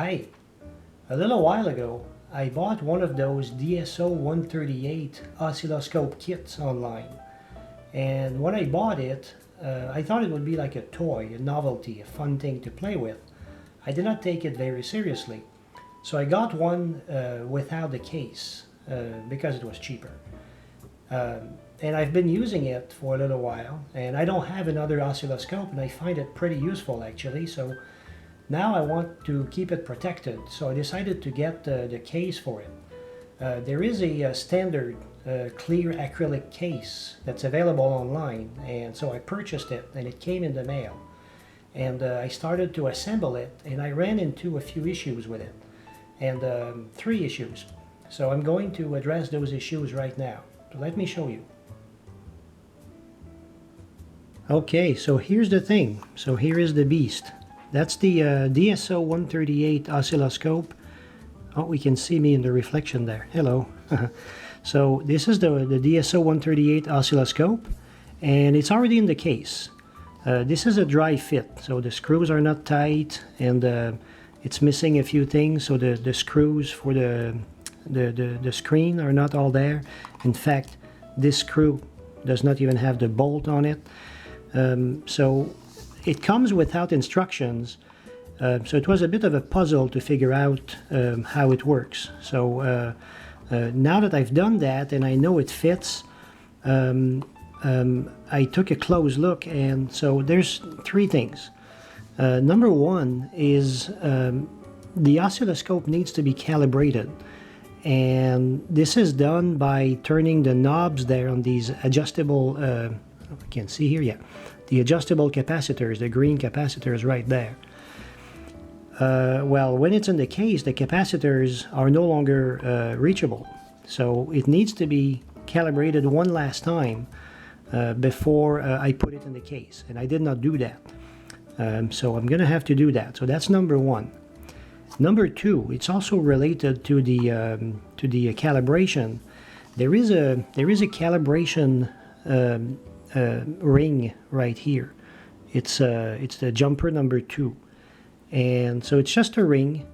Hi. A little while ago, I bought one of those DSO138 Oscilloscope kits online. And when I bought it, I thought it would be like a toy, a novelty, a fun thing to play with. I did not take it very seriously. So I got one without the case because it was cheaper. And I've been using it for a little while, and I don't have another oscilloscope, and I find it pretty useful actually. So now I want to keep it protected, so I decided to get the case for it. There is a standard clear acrylic case that's available online, and so I purchased it, and it came in the mail. And I started to assemble it, and I ran into a few issues with it, and 3 issues. So I'm going to address those issues right now. So let me show you. Okay, so here's the thing. So here is the beast. That's the DSO138 Oscilloscope. Oh, we can see me in the reflection there. Hello. So this is the DSO138 Oscilloscope, and it's already in the case. This is a dry fit, so the screws are not tight, and it's missing a few things. So the screws for the screen are not all there. In fact, this screw does not even have the bolt on it. So it comes without instructions, so it was a bit of a puzzle to figure out how it works. So now that I've done that and I know it fits, I took a close look, and so there's 3 things. Number 1 is the oscilloscope needs to be calibrated, and this is done by turning the knobs there on these adjustable, I can't see here yet. The adjustable capacitors, the green capacitors right there. Well, when it's in the case, the capacitors are no longer reachable. So it needs to be calibrated one last time before I put it in the case. And I did not do that. So I'm going to have to do that. So that's number 1. Number 2, it's also related to the calibration. There is a calibration ring right here. It's the jumper number 2, and so it's just a ring.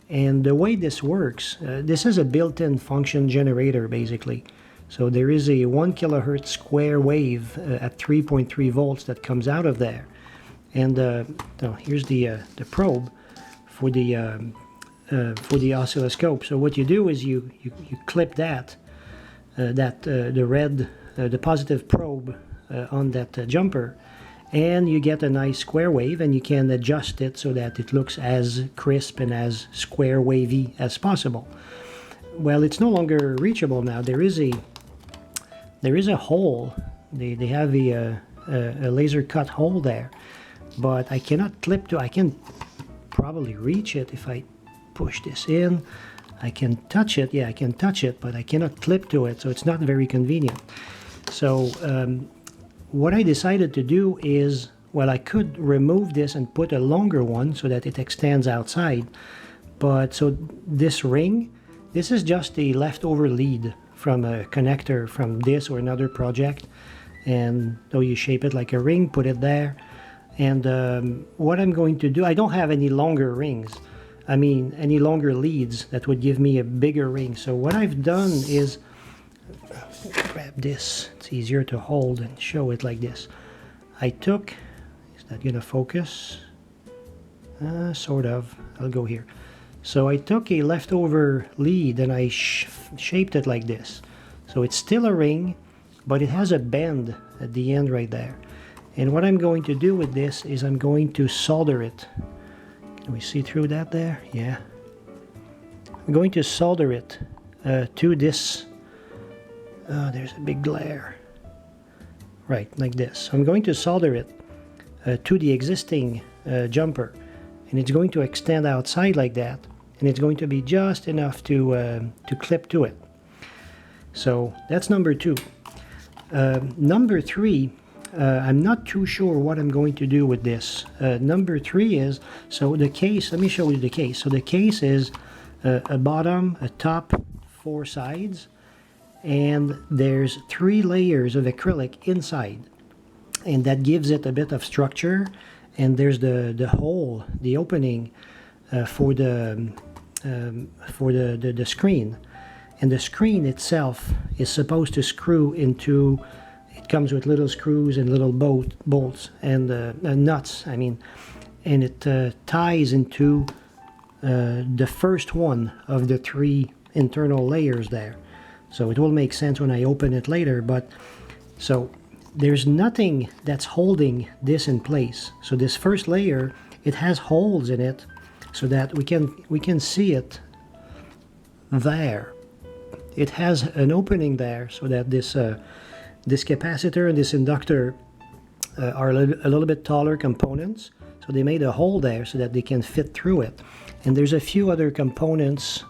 And the way this works, this is a built-in function generator basically. So there is a 1 kilohertz square wave at 3.3 volts that comes out of there. And so here's the probe for the oscilloscope. So what you do is you clip the red the positive probe on that jumper, and you get a nice square wave, and you can adjust it so that it looks as crisp and as square wavy as possible. Well, it's no longer reachable now. There is a hole. They have a laser cut hole there, but I cannot clip to. I can probably reach it if I push this in. I can touch it. Yeah, I can touch it, but I cannot clip to it, so it's not very convenient. So what I decided to do is, well, I could remove this and put a longer one so that it extends outside. But so this ring, this is just a leftover lead from a connector from this or another project. And so you shape it like a ring, put it there. And what I'm going to do, I don't have any longer rings. I mean, any longer leads that would give me a bigger ring. So what I've done is, grab this, it's easier to hold and show it like this. I took, is that gonna focus? Sort of, I'll go here. So I took a leftover lead and I shaped it like this. So it's still a ring, but it has a bend at the end right there. And what I'm going to do with this is I'm going to solder it. Can we see through that there? Yeah. I'm going to solder it to this. There's a big glare. Right, like this. So I'm going to solder it to the existing jumper, and it's going to extend outside like that, and it's going to be just enough to clip to it. So that's number 2. Number 3, I'm not too sure what I'm going to do with this. Number 3 is, so the case, let me show you the case. So the case is a bottom, a top, 4 sides, and there's 3 layers of acrylic inside, and that gives it a bit of structure. And there's the hole, the opening for the screen. And the screen itself is supposed to screw into, it comes with little screws and little bolts and nuts, I mean, and it ties into the first one of the 3 internal layers there. So it will make sense when I open it later, but so there's nothing that's holding this in place. So this first layer, it has holes in it so that we can see it there. It has an opening there so that this capacitor and this inductor are a little bit taller components. So they made a hole there so that they can fit through it. And there's a few other components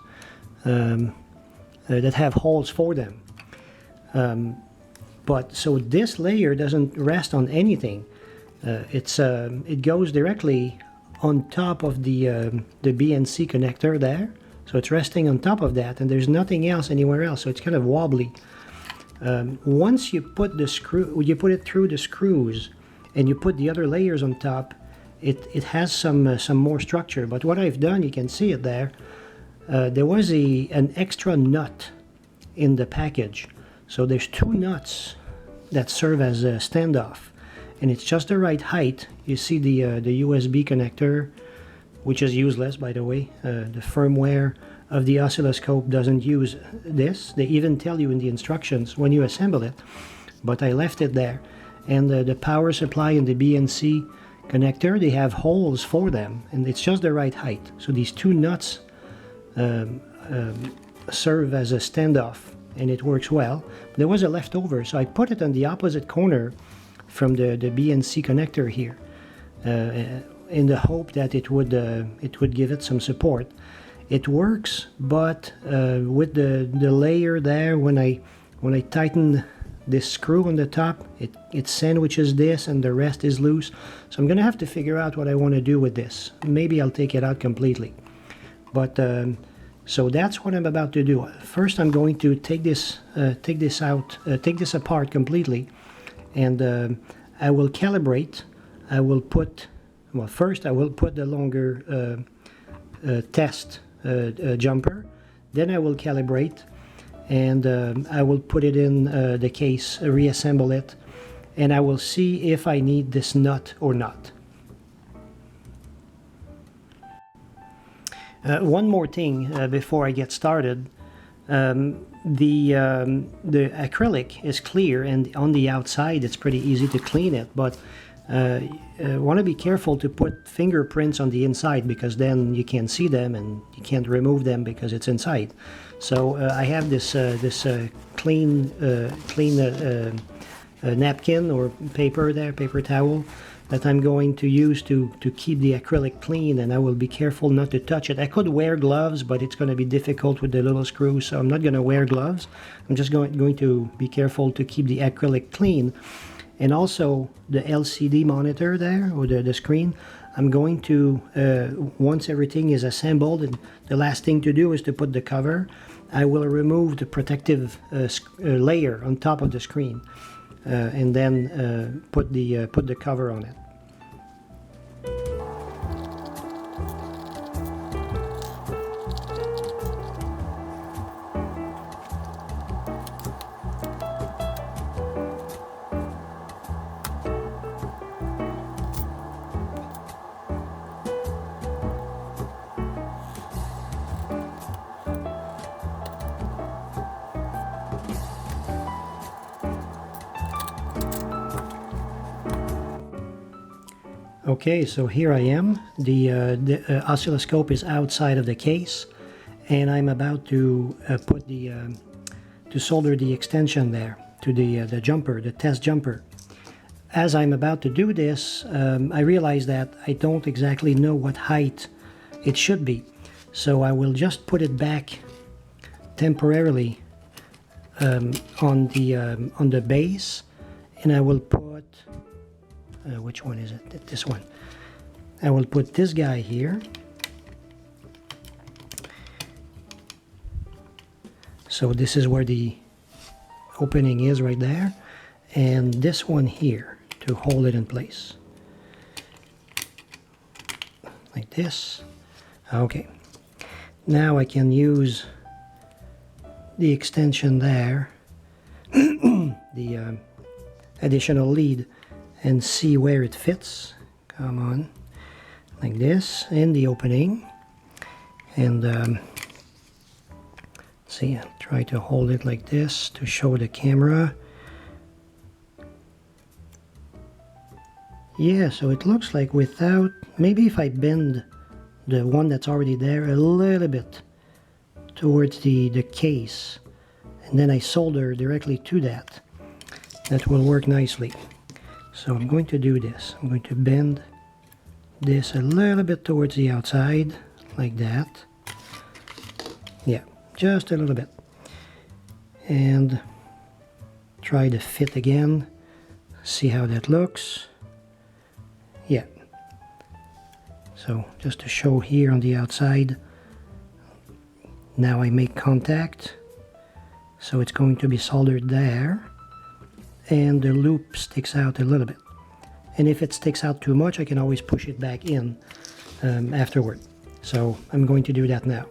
that have holes for them. But so this layer doesn't rest on anything. It goes directly on top of the BNC connector there. So it's resting on top of that, and there's nothing else anywhere else. So it's kind of wobbly. Once you put you put it through the screws, and you put the other layers on top, it has some more structure. But what I've done, you can see it there. There was an extra nut in the package. So there's 2 nuts that serve as a standoff, and it's just the right height. You see the USB connector, which is useless, by the way. The firmware of the oscilloscope doesn't use this. They even tell you in the instructions when you assemble it, but I left it there. And the power supply and the BNC connector, they have holes for them, and it's just the right height. So these 2 nuts serve as a standoff, and it works well. There was a leftover, so I put it on the opposite corner from the BNC connector here, in the hope that it would give it some support. It works, but with the layer there, when I tighten this screw on the top, it sandwiches this and the rest is loose. So I'm gonna have to figure out what I want to do with this. Maybe I'll take it out completely. But so that's what I'm about to do. First, I'm going to take this apart completely, and I will calibrate. I will put, well, first I will put the longer test jumper. Then I will calibrate, and I will put it in the case, reassemble it, and I will see if I need this nut or not. One more thing before I get started. The acrylic is clear, and on the outside it's pretty easy to clean it, but want to be careful to put fingerprints on the inside, because then you can't see them and you can't remove them because it's inside. So I have this clean napkin or paper there, paper towel, that I'm going to use to keep the acrylic clean, and I will be careful not to touch it. I could wear gloves, but it's going to be difficult with the little screws, so I'm not going to wear gloves. I'm just going to be careful to keep the acrylic clean. And also the LCD monitor there, or the screen, I'm going to, once everything is assembled, and the last thing to do is to put the cover, I will remove the protective layer on top of the screen, and then put the cover on it. Okay, so here I am. The oscilloscope is outside of the case, and I'm about to put to solder the extension there to the jumper, the test jumper. As I'm about to do this, I realize that I don't exactly know what height it should be, so I will just put it back temporarily on the base, and I will put which one is it? This one. I will put this guy here. So this is where the opening is, right there, and this one here to hold it in place. Like this. Okay, now I can use the extension there, the additional lead, and see where it fits. Come on, like this in the opening, and see, I'll try to hold it like this to show the camera. Yeah, so it looks like without, maybe if I bend the one that's already there a little bit towards the case, and then I solder directly to that, that will work nicely. So I'm going to do this. I'm going to bend this a little bit towards the outside, like that. Yeah, just a little bit. And try to fit again. See how that looks. Yeah. So just to show here on the outside. Now I make contact. So it's going to be soldered there. And the loop sticks out a little bit. And if it sticks out too much, I can always push it back in afterward. So I'm going to do that now.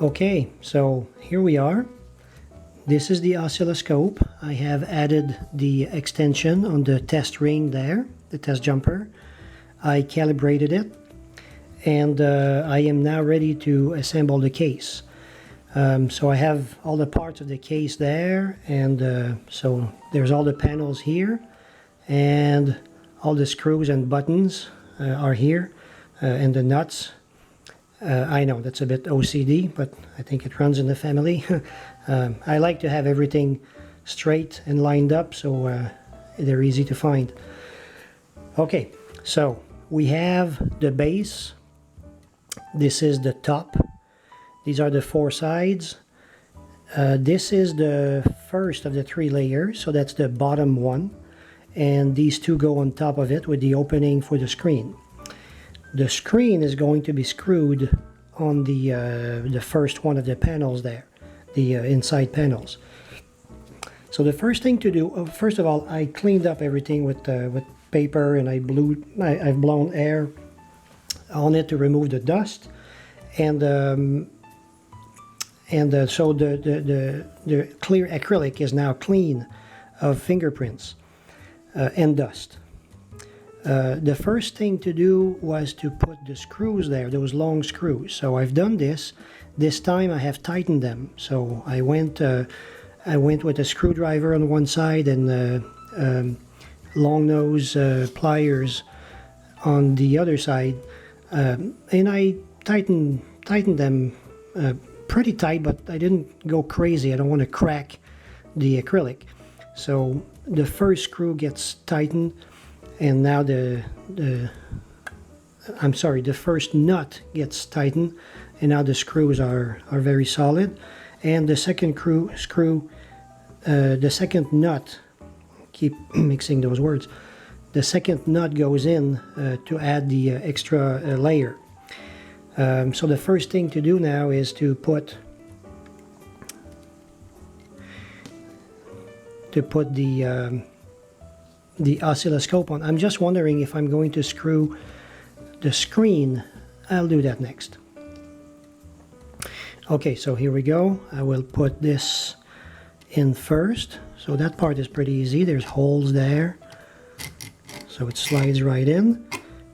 Okay, so here we are. This is the oscilloscope. I have added the extension on the test ring there, the test jumper. I calibrated it, and I am now ready to assemble the case. So I have all the parts of the case there, and so there's all the panels here, and all the screws and buttons are here, and the nuts. I know that's a bit OCD, but I think it runs in the family. I like to have everything straight and lined up, so they're easy to find. Okay, so we have the base. This is the top. These are the four sides. This is the first of the three layers, so that's the bottom one. And these two go on top of it with the opening for the screen. The screen is going to be screwed on the first one of the panels there, the inside panels. So the first thing to do, first of all, I cleaned up everything with paper, and I've blown air on it to remove the dust, and so the clear acrylic is now clean of fingerprints and dust. The first thing to do was to put the screws there, those long screws. So I've done this. This time I have tightened them. So I went with a screwdriver on one side and long nose pliers on the other side, and I tightened them pretty tight, but I didn't go crazy. I don't want to crack the acrylic. So the first screw gets tightened. And now the first nut gets tightened, and now the screws are very solid. And the second the second nut, keep mixing those words, the second nut goes in to add the extra layer. So the first thing to do now is to put the oscilloscope on. I'm just wondering if I'm going to screw the screen. I'll do that next. Okay, so here we go. I will put this in first. So that part is pretty easy. There's holes there. So it slides right in.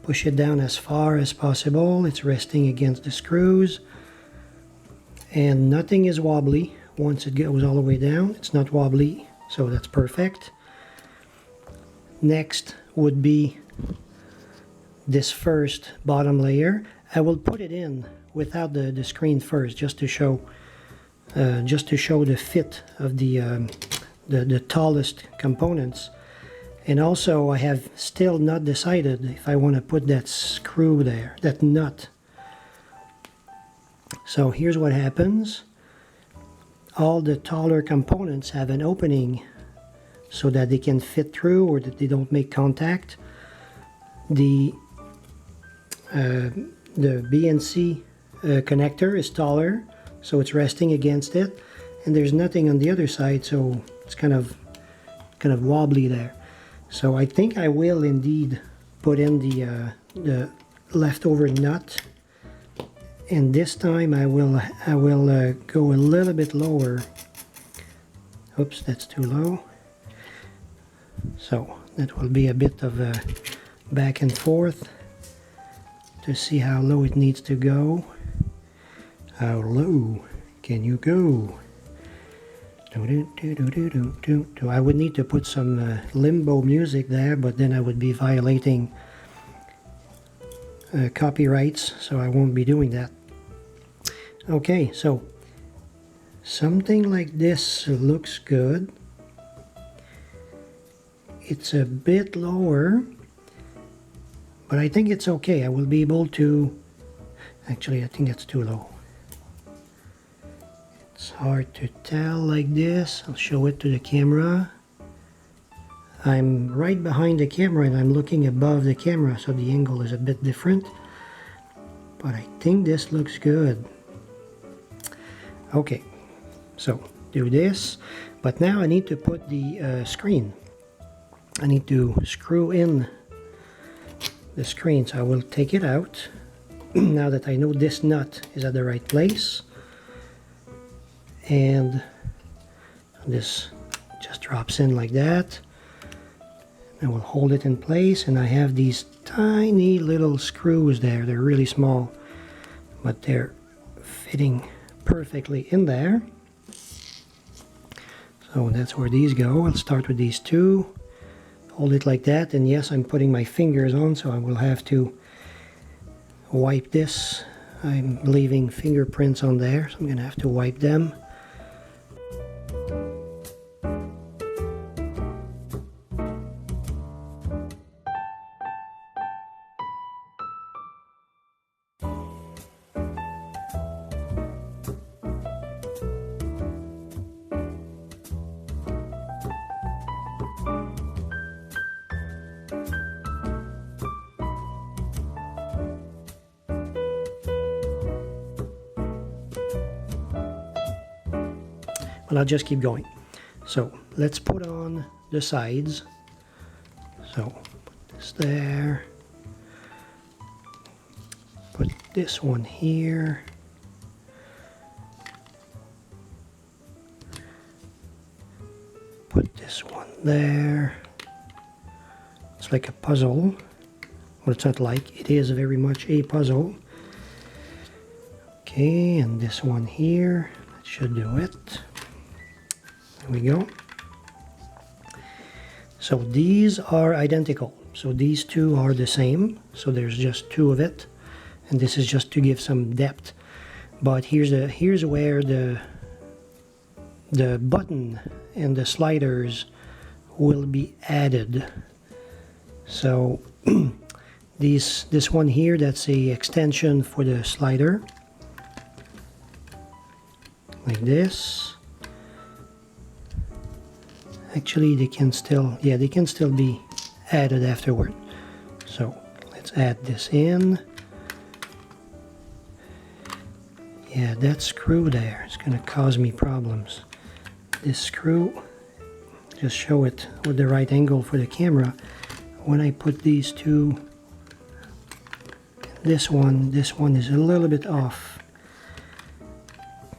Push it down as far as possible. It's resting against the screws. And nothing is wobbly once it goes all the way down. It's not wobbly, so that's perfect. Next would be this first bottom layer. I will put it in without the screen first, just to show the fit of the tallest components. And also I have still not decided if I want to put that screw there, that nut. So here's what happens. All the taller components have an opening so that they can fit through or that they don't make contact. The BNC connector is taller, so it's resting against it, and there's nothing on the other side, so it's kind of wobbly there. So I think I will indeed put in the leftover nut, and this time I will go a little bit lower. Oops, that's too low. So that will be a bit of a back and forth to see how low it needs to go. How low can you go? I would need to put some limbo music there, but then I would be violating copyrights, so I won't be doing that. Okay, so something like this looks good. It's a bit lower, but I think it's okay. I will be able to... Actually, I think that's too low. It's hard to tell like this. I'll show it to the camera. I'm right behind the camera and I'm looking above the camera, so the angle is a bit different. But I think this looks good. Okay, so do this. But now I need to put the screen. I need to screw in the screen, so I will take it out now that I know this nut is at the right place. And this just drops in like that. I will hold it in place, and I have these tiny little screws there. They're really small, but they're fitting perfectly in there. So that's where these go. I'll start with these two. Hold it like that, and yes, I'm putting my fingers on, so I will have to wipe this. I'm leaving fingerprints on there, so I'm going to have to wipe them. Well, I'll just keep going. So let's put on the sides. So put this there. Put this one here. Put this one there. It's like a puzzle. Well, it's not like, it is very much a puzzle. Okay, and this one here. That should do it. There we go. So these are identical. So these two are the same. So there's just two of it. And this is just to give some depth. But here's where the button and the sliders will be added. So this one here, that's a extension for the slider. Like this. Actually, they can still be added afterward. So let's add this in. Yeah, that screw there is going to cause me problems. This screw, just show it with the right angle for the camera. When I put these two, this one is a little bit off.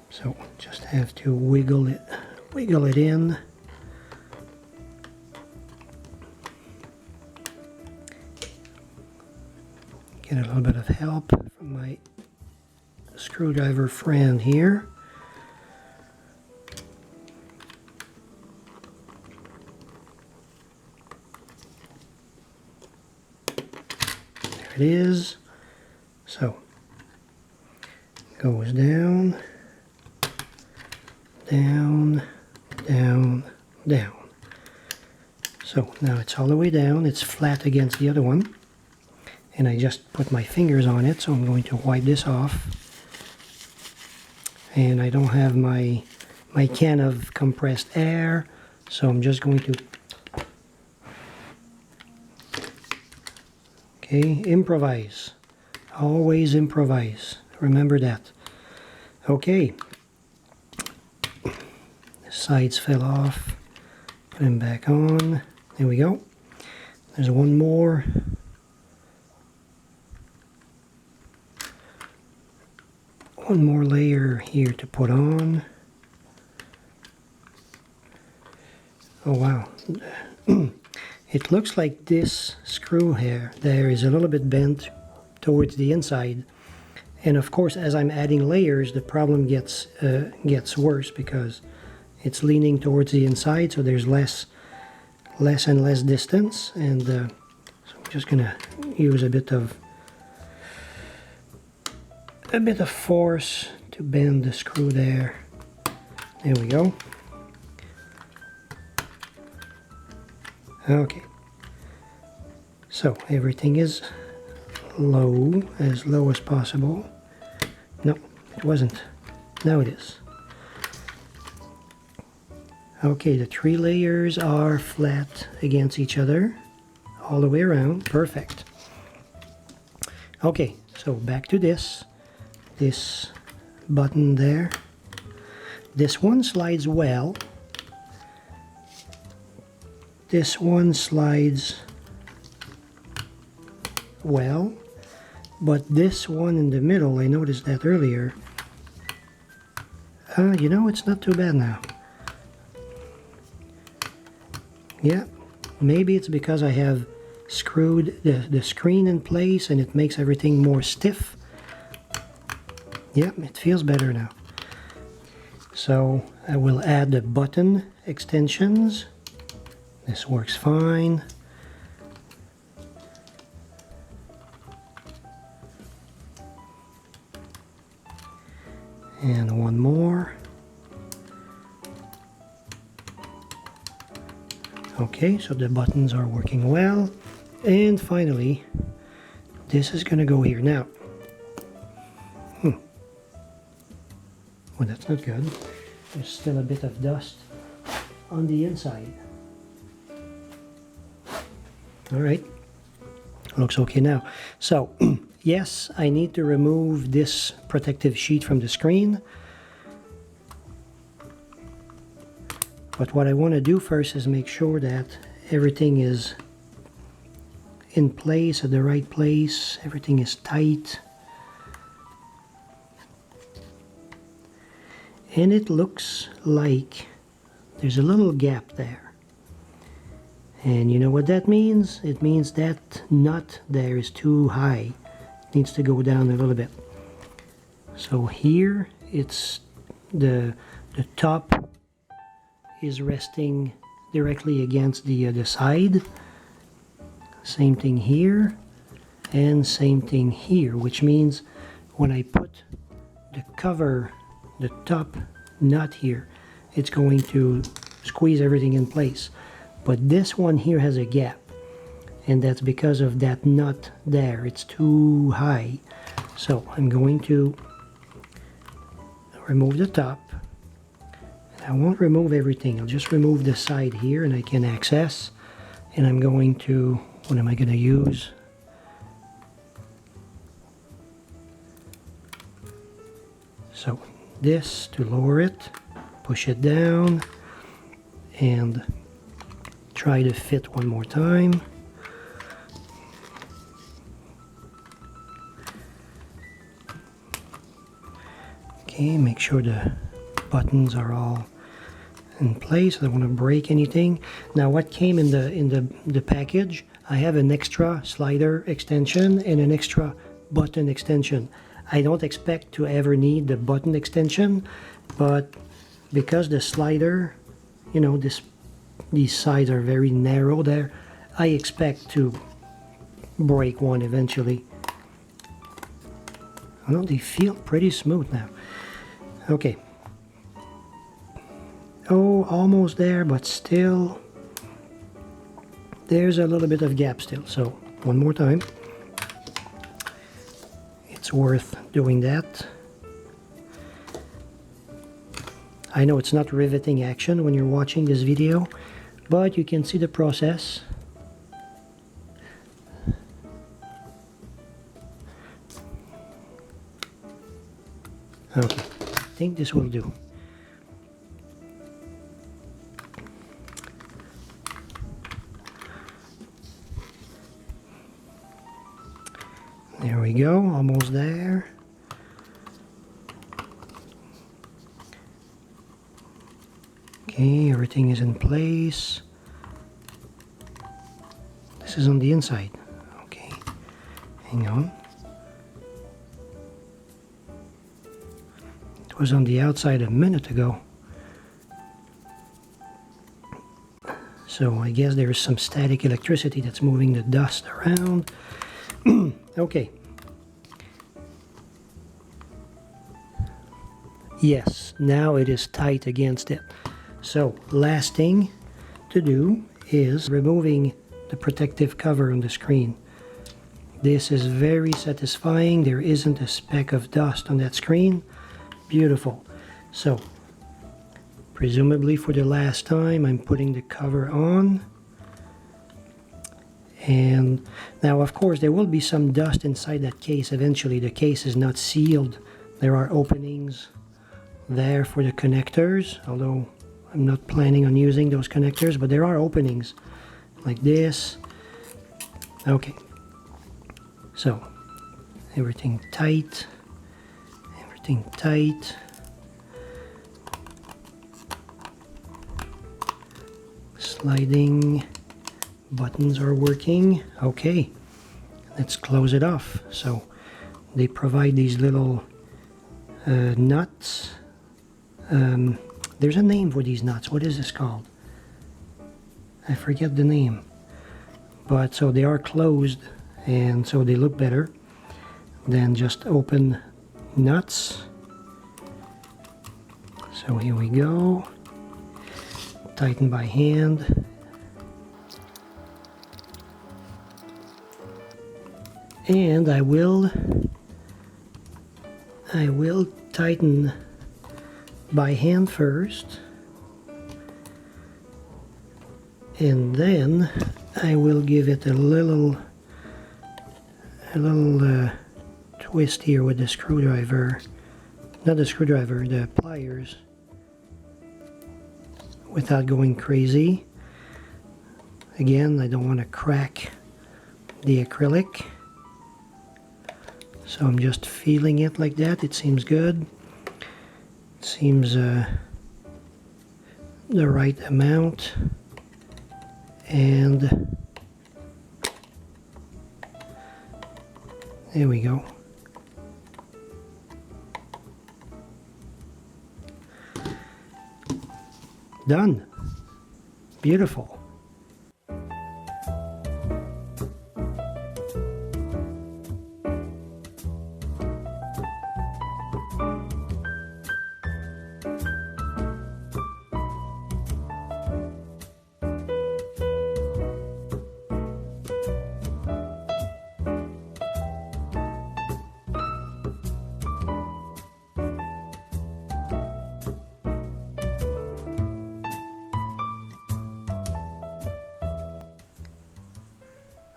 So just have to wiggle it in. Get a little bit of help from my screwdriver friend here. There it is. So Goes down, down, down, down. So now it's all the way down, it's flat against the other one. And I just put my fingers on it, so I'm going to wipe this off. And I don't have my can of compressed air, so I'm just going to... Okay, improvise. Always improvise. Remember that. Okay. The sides fell off. Put them back on. There we go. There's one more. One more layer here to put on. Oh wow. It looks like this screw here there is a little bit bent towards the inside. And of course, as I'm adding layers, the problem gets worse because it's leaning towards the inside, so there's less and less distance. And so I'm just gonna use a bit of force to bend the screw there. There we go. Okay. So everything is low, as low as possible. No, it wasn't. Now it is. Okay, the 3 layers are flat against each other all the way around. Perfect. Okay, so back to this button there. This one slides well. This one slides well, but this one in the middle, I noticed that earlier. You know, it's not too bad now. Yeah, maybe it's because I have screwed the screen in place and it makes everything more stiff. Yeah, it feels better now. So I will add the button extensions. This works fine. And one more. Okay, so the buttons are working well. And finally, this is going to go here. Now, well, that's not good. There's still a bit of dust on the inside. All right, looks okay now. So, yes, I need to remove this protective sheet from the screen. But what I want to do first is make sure that everything is in place, at the right place, everything is tight. And it looks like there's a little gap there. And you know what that means? It means that nut there is too high. It needs to go down a little bit. So here it's the top is resting directly against the side. Same thing here and same thing here, which means when I put the cover, the top nut here, it's going to squeeze everything in place. But this one here has a gap, and that's because of that nut there. It's too high. So I'm going to remove the top. I won't remove everything. I'll just remove the side here, and I can access. And I'm going to, what am I going to use? So this to lower it, push it down, and try to fit one more time. Okay, make sure the buttons are all in place. I don't want to break anything. Now, what came in the package? I have an extra slider extension and an extra button extension. I don't expect to ever need the button extension, but because the slider, you know, these sides are very narrow there, I expect to break one eventually. Well, they feel pretty smooth now. Okay. Oh, almost there, but still there's a little bit of gap still. So one more time. It's worth doing that. I know it's not riveting action when you're watching this video, but you can see the process. Okay, I think this will do. There we go, almost there. Okay, everything is in place. This is on the inside. Okay, hang on. It was on the outside a minute ago. So I guess there is some static electricity that's moving the dust around. Okay. Yes, now it is tight against it. So, last thing to do is removing the protective cover on the screen. This is very satisfying. There isn't a speck of dust on that screen. Beautiful. So, presumably for the last time, I'm putting the cover on. And now, of course, there will be some dust inside that case eventually. The case is not sealed. There are openings there for the connectors, although I'm not planning on using those connectors, but there are openings like this. Okay, so everything tight, everything tight. Sliding buttons are working. Okay, let's close it off. So they provide these little nuts. There's a name for these nuts. What is this called? I forget the name. But so they are closed, and so they look better than just open nuts. So here we go. Tighten by hand. And I will tighten by hand first, and then I will give it a little twist here with the screwdriver, not the screwdriver, the pliers, without going crazy. Again, I don't want to crack the acrylic, so I'm just feeling it like that. It seems good. Seems the right amount, and there we go. Done. Beautiful.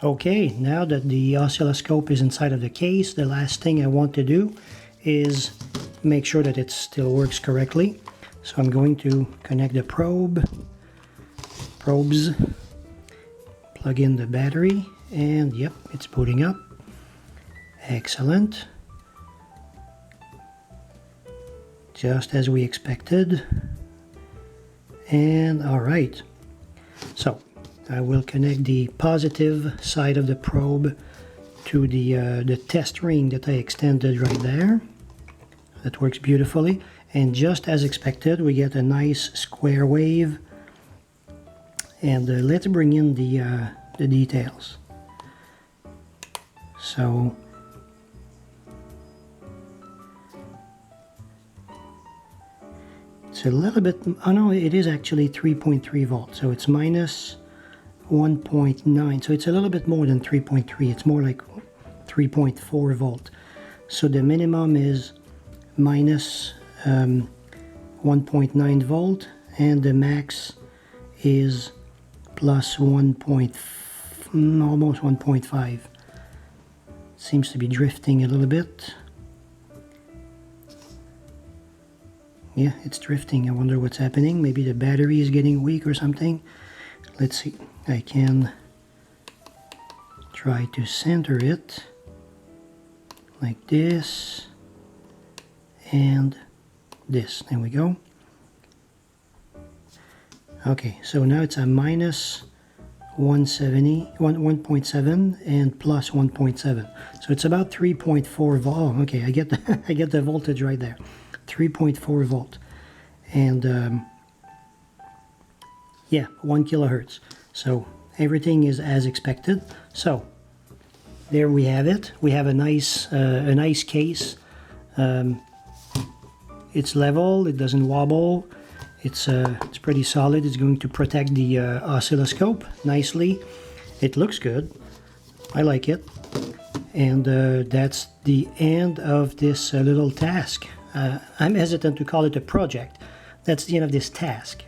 Okay, now that the oscilloscope is inside of the case, the last thing I want to do is make sure that it still works correctly. So I'm going to connect the probes, plug in the battery, and yep, it's booting up. Excellent. Just as we expected. And all right. So I will connect the positive side of the probe to the test ring that I extended right there. That works beautifully. And just as expected, we get a nice square wave. And let's bring in the details. So It's a little bit, oh no, it is actually 3.3 volts, so it's minus 1.9, so it's a little bit more than 3.3, it's more like 3.4 volt. So the minimum is minus 1.9 volt, and the max is plus almost 1.5. Seems to be drifting a little bit. Yeah, it's drifting. I wonder what's happening. Maybe the battery is getting weak or something. Let's see. I can try to center it like this and this. There we go. Okay, so now it's a minus 1.7 and plus 1.7. So it's about 3.4 volt. Oh, okay, I get the I get the voltage right there. 3.4 volt, and yeah, 1 kilohertz. So everything is as expected. So there we have it. We have a nice case. It's level. It doesn't wobble. It's pretty solid. It's going to protect the oscilloscope nicely. It looks good. I like it. And that's the end of this little task. I'm hesitant to call it a project. That's the end of this task.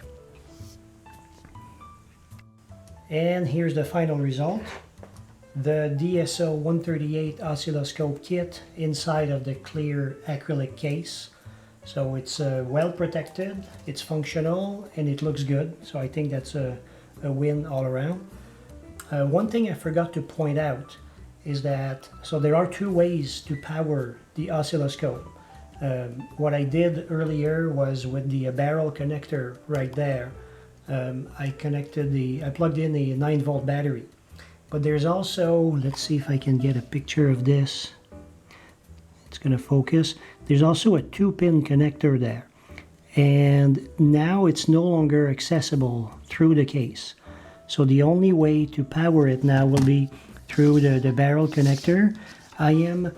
And here's the final result. The DSO138 Oscilloscope kit inside of the clear acrylic case. So it's well protected, it's functional, and it looks good. So I think that's a win all around. One thing I forgot to point out is that, so there are two ways to power the oscilloscope. What I did earlier was with the barrel connector right there. I plugged in the 9-volt battery. But there's also, let's see if I can get a picture of this. It's going to focus. There's also a 2-pin connector there. And now it's no longer accessible through the case. So the only way to power it now will be through the barrel connector. I am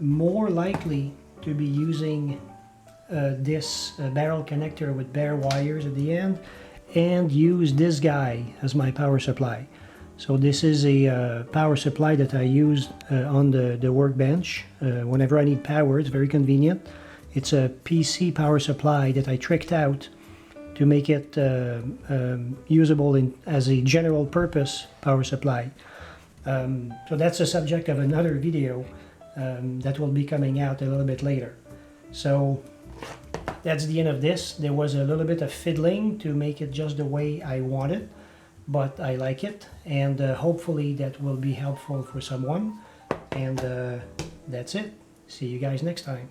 more likely to be using this barrel connector with bare wires at the end and use this guy as my power supply. So this is a power supply that I use on the workbench whenever I need power. It's very convenient. It's a PC power supply that I tricked out to make it usable as a general purpose power supply. So that's the subject of another video that will be coming out a little bit later. So that's the end of this. There was a little bit of fiddling to make it just the way I want it, but I like it, and hopefully that will be helpful for someone. And that's it. See you guys next time.